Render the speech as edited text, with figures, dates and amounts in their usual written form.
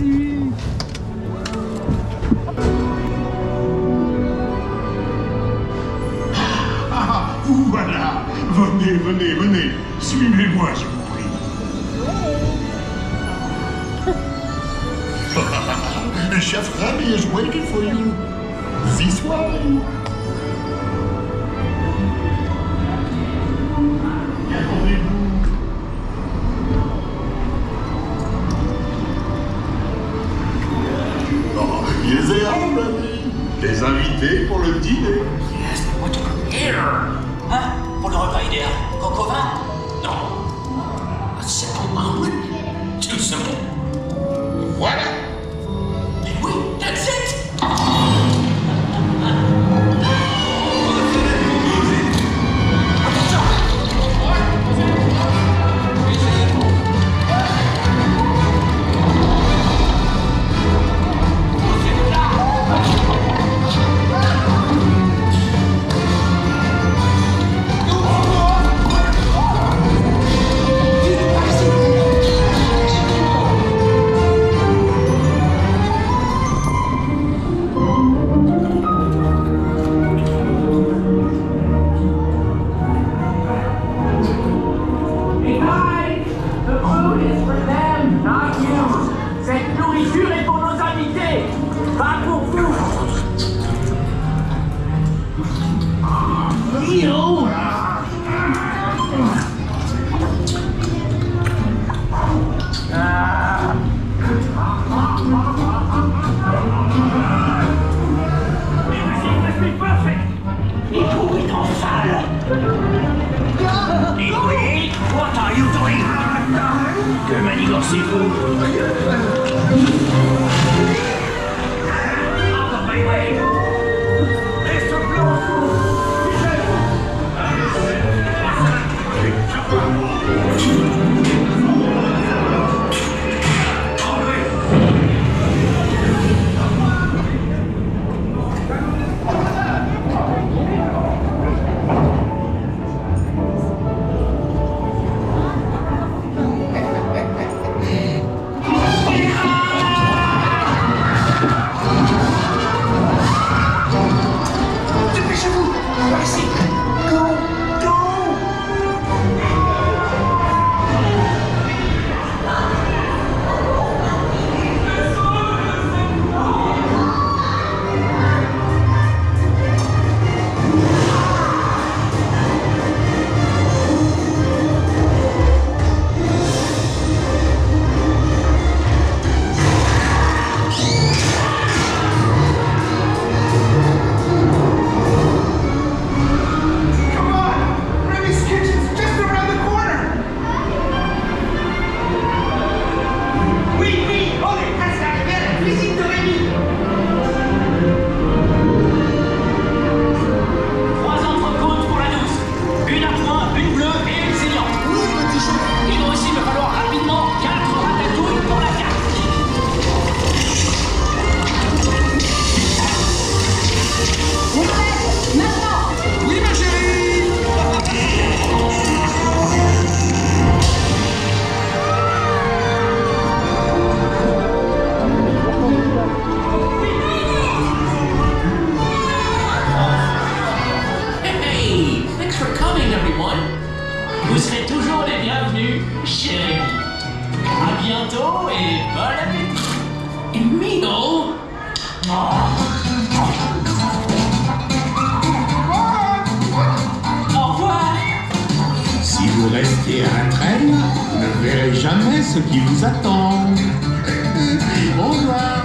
merci. Vous voilà. Venez, venez, venez. Suivez-moi, je vous prie. Chef Rémy is waiting for you. This way. Attendez-vous. Oh, il est là, Rémy. Les invités pour le dîner. Yes, what here? Hein? Pour le repas idéal? Coq au vin? Non. A simple omelet? Too simple. Voilà. Mais oui, that's it! Que manigancez-vous? Vous serez toujours les bienvenus chez Rémy. À bientôt et bon appétit. Et Mino. Au revoir. Si vous restez à la traîne, vous ne verrez jamais ce qui vous attend. Au revoir.